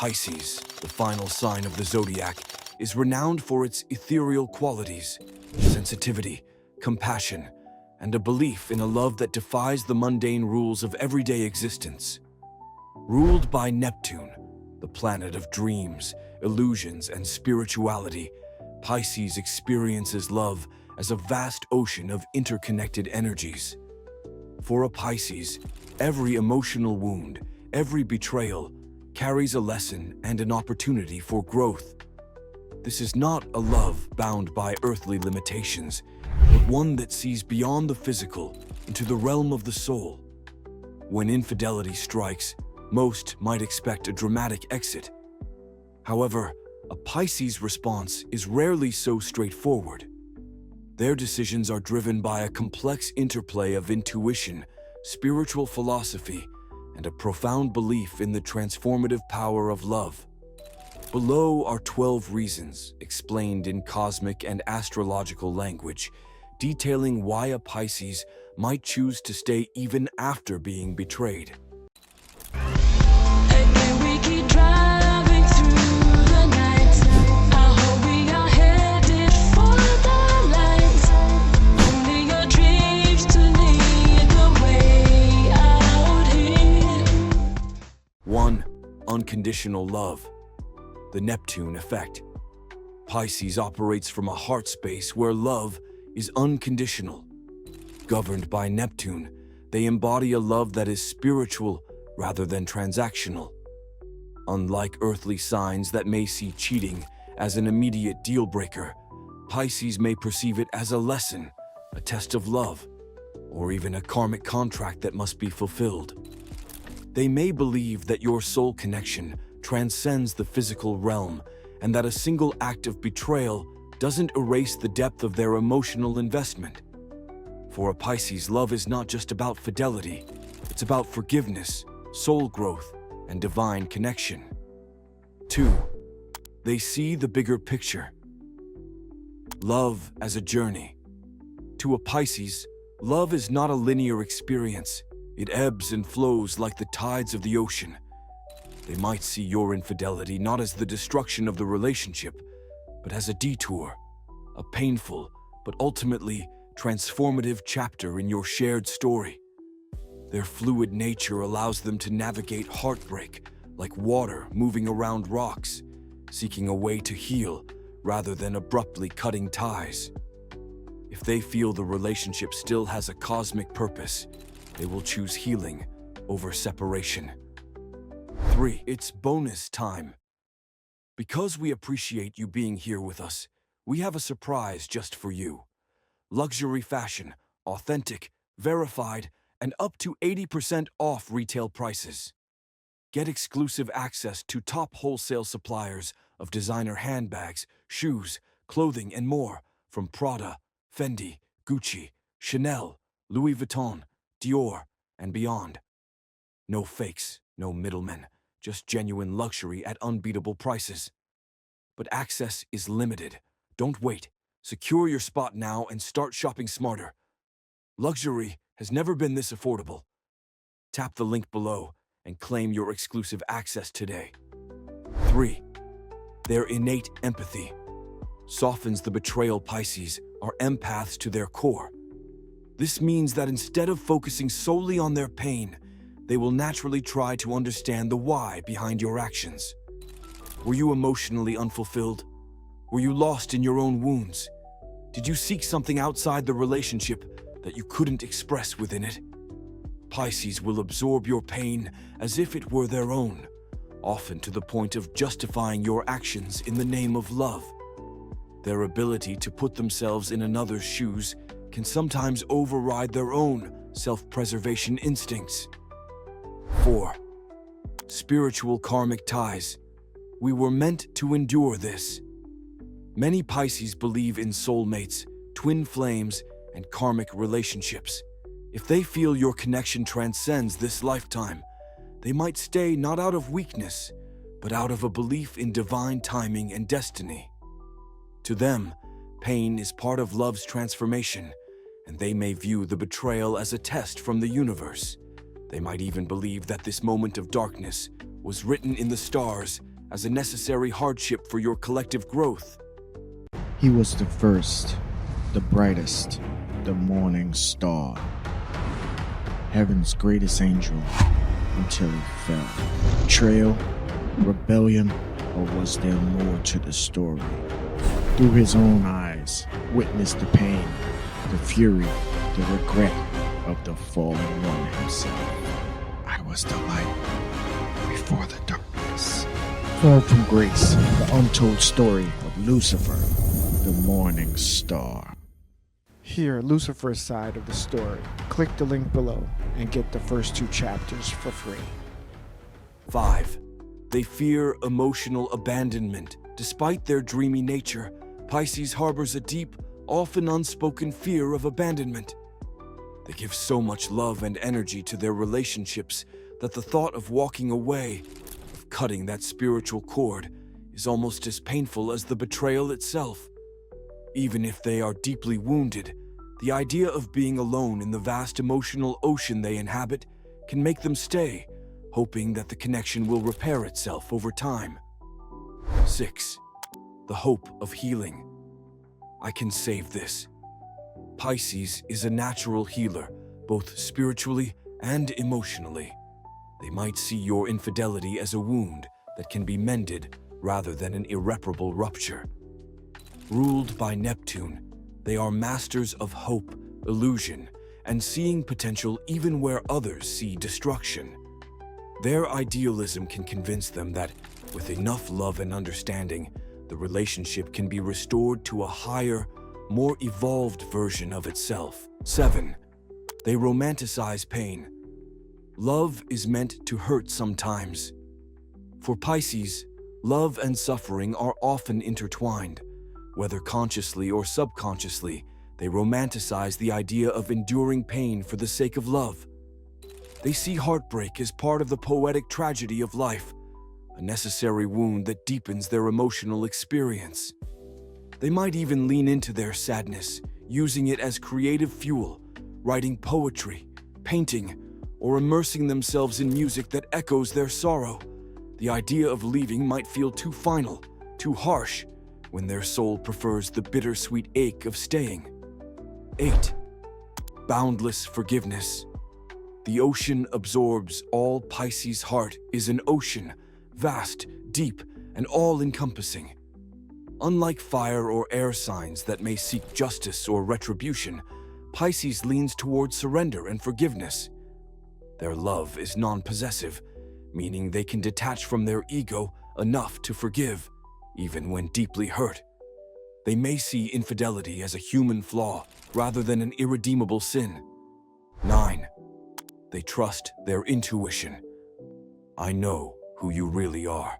Pisces, the final sign of the Zodiac, is renowned for its ethereal qualities, sensitivity, compassion, and a belief in a love that defies the mundane rules of everyday existence. Ruled by Neptune, the planet of dreams, illusions, and spirituality, Pisces experiences love as a vast ocean of interconnected energies. For a Pisces, every emotional wound, every betrayal, carries a lesson and an opportunity for growth. This is not a love bound by earthly limitations, but one that sees beyond the physical into the realm of the soul. When infidelity strikes, most might expect a dramatic exit. However, a Pisces response is rarely so straightforward. Their decisions are driven by a complex interplay of intuition, spiritual philosophy, and a profound belief in the transformative power of love. Below are 12 reasons, explained in cosmic and astrological language, detailing why a Pisces might choose to stay even after being betrayed. Unconditional love. The Neptune effect. Pisces operates from a heart space where love is unconditional. Governed by Neptune, they embody a love that is spiritual rather than transactional. Unlike earthly signs that may see cheating as an immediate deal breaker, Pisces may perceive it as a lesson, a test of love, or even a karmic contract that must be fulfilled. They may believe that your soul connection transcends the physical realm and that a single act of betrayal doesn't erase the depth of their emotional investment. For a Pisces, love is not just about fidelity, it's about forgiveness, soul growth, and divine connection. 2. They see the bigger picture. Love as a journey. To a Pisces, love is not a linear experience. It ebbs and flows like the tides of the ocean. They might see your infidelity not as the destruction of the relationship, but as a detour, a painful but ultimately transformative chapter in your shared story. Their fluid nature allows them to navigate heartbreak like water moving around rocks, seeking a way to heal rather than abruptly cutting ties. If they feel the relationship still has a cosmic purpose, they will choose healing over separation. 3. It's bonus time. Because we appreciate you being here with us, we have a surprise just for you. Luxury fashion, authentic, verified, and up to 80% off retail prices. Get exclusive access to top wholesale suppliers of designer handbags, shoes, clothing, and more from Prada, Fendi, Gucci, Chanel, Louis Vuitton, Dior, and beyond. No fakes, no middlemen, just genuine luxury at unbeatable prices. But access is limited. Don't wait. Secure your spot now and start shopping smarter. Luxury has never been this affordable. Tap the link below and claim your exclusive access today. 3. Their innate empathy softens the betrayal. Pisces are empaths to their core. This means that instead of focusing solely on their pain, they will naturally try to understand the why behind your actions. Were you emotionally unfulfilled? Were you lost in your own wounds? Did you seek something outside the relationship that you couldn't express within it? Pisces will absorb your pain as if it were their own, often to the point of justifying your actions in the name of love. Their ability to put themselves in another's shoes can sometimes override their own self-preservation instincts. 4. Spiritual karmic ties. We were meant to endure this. Many Pisces believe in soulmates, twin flames, and karmic relationships. If they feel your connection transcends this lifetime, they might stay not out of weakness, but out of a belief in divine timing and destiny. To them, pain is part of love's transformation, and they may view the betrayal as a test from the universe. They might even believe that this moment of darkness was written in the stars as a necessary hardship for your collective growth. He was the first, the brightest, the morning star, heaven's greatest angel, until he fell. Betrayal, rebellion, or was there more to the story? Through his own eyes, witnessed the pain, the fury, the regret of the fallen one himself. I was the light before the darkness. Fall from grace, the untold story of Lucifer, the morning star. Hear Lucifer's side of the story. Click the link below and get the first 2 chapters for free. 5. They fear emotional abandonment. Despite their dreamy nature, Pisces harbors a deep, often unspoken fear of abandonment. They give so much love and energy to their relationships that the thought of walking away, of cutting that spiritual cord, is almost as painful as the betrayal itself. Even if they are deeply wounded, the idea of being alone in the vast emotional ocean they inhabit can make them stay, hoping that the connection will repair itself over time. 6. The hope of healing. I can save this. Pisces is a natural healer, both spiritually and emotionally. They might see your infidelity as a wound that can be mended rather than an irreparable rupture. Ruled by Neptune, they are masters of hope, illusion, and seeing potential even where others see destruction. Their idealism can convince them that, with enough love and understanding, the relationship can be restored to a higher, more evolved version of itself. 7. They romanticize pain. Love is meant to hurt sometimes. For Pisces, love and suffering are often intertwined. Whether consciously or subconsciously, they romanticize the idea of enduring pain for the sake of love. They see heartbreak as part of the poetic tragedy of life, a necessary wound that deepens their emotional experience. They might even lean into their sadness, using it as creative fuel, writing poetry, painting, or immersing themselves in music that echoes their sorrow. The idea of leaving might feel too final, too harsh, when their soul prefers the bittersweet ache of staying. 8. Boundless forgiveness. The ocean absorbs all. Pisces' heart is an ocean, vast, deep, and all-encompassing. Unlike fire or air signs that may seek justice or retribution, Pisces leans toward surrender and forgiveness. Their love is non-possessive, meaning they can detach from their ego enough to forgive, even when deeply hurt. They may see infidelity as a human flaw rather than an irredeemable sin. 9. They trust their intuition. I know who you really are.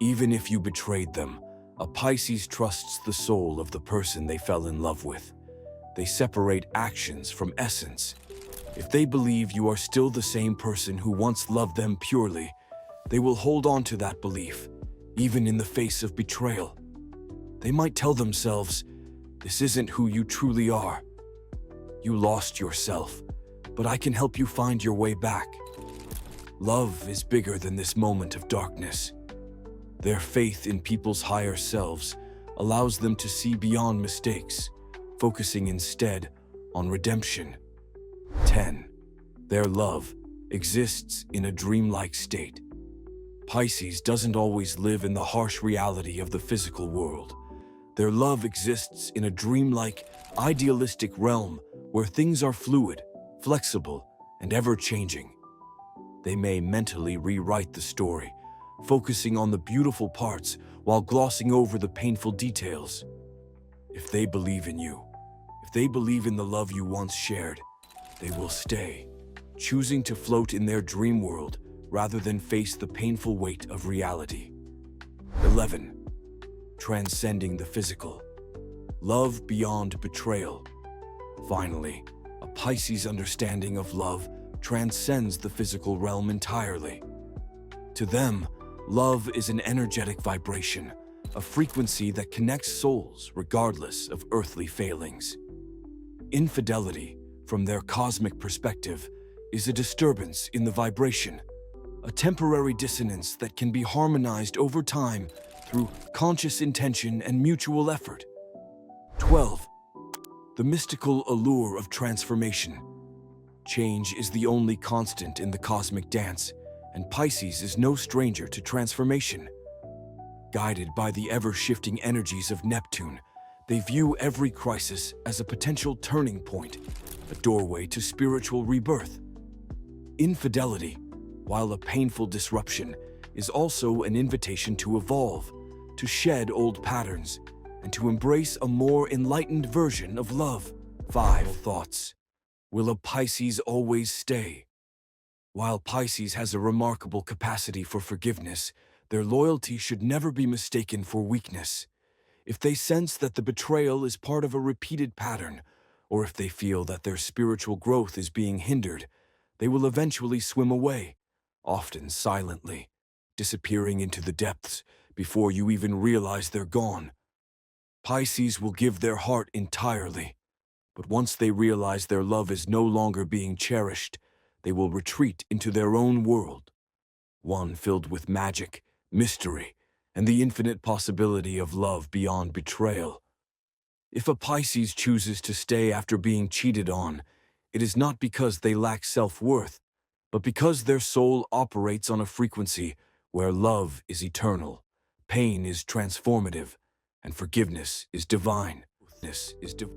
Even if you betrayed them, a Pisces trusts the soul of the person they fell in love with. They separate actions from essence. If they believe you are still the same person who once loved them purely, they will hold on to that belief, even in the face of betrayal. They might tell themselves, this isn't who you truly are. You lost yourself, but I can help you find your way back. Love is bigger than this moment of darkness. Their faith in people's higher selves allows them to see beyond mistakes, focusing instead on redemption. 10. Their love exists in a dreamlike state. Pisces doesn't always live in the harsh reality of the physical world. Their love exists in a dreamlike, idealistic realm where things are fluid, flexible, and ever-changing. They may mentally rewrite the story, focusing on the beautiful parts while glossing over the painful details. If they believe in you, if they believe in the love you once shared, they will stay, choosing to float in their dream world rather than face the painful weight of reality. 11. Transcending the physical. Love beyond betrayal. Finally, a Pisces understanding of love transcends the physical realm entirely. To them, love is an energetic vibration, a frequency that connects souls regardless of earthly failings. Infidelity, from their cosmic perspective, is a disturbance in the vibration, a temporary dissonance that can be harmonized over time through conscious intention and mutual effort. 12. The mystical allure of transformation. Change is the only constant in the cosmic dance, and Pisces is no stranger to transformation. Guided by the ever-shifting energies of Neptune, they view every crisis as a potential turning point, a doorway to spiritual rebirth. Infidelity, while a painful disruption, is also an invitation to evolve, to shed old patterns, and to embrace a more enlightened version of love. 5 thoughts. Will a Pisces always stay? While Pisces has a remarkable capacity for forgiveness, their loyalty should never be mistaken for weakness. If they sense that the betrayal is part of a repeated pattern, or if they feel that their spiritual growth is being hindered, they will eventually swim away, often silently, disappearing into the depths before you even realize they're gone. Pisces will give their heart entirely, but once they realize their love is no longer being cherished, they will retreat into their own world, one filled with magic, mystery, and the infinite possibility of love beyond betrayal. If a Pisces chooses to stay after being cheated on, it is not because they lack self-worth, but because their soul operates on a frequency where love is eternal, pain is transformative, and forgiveness is divine.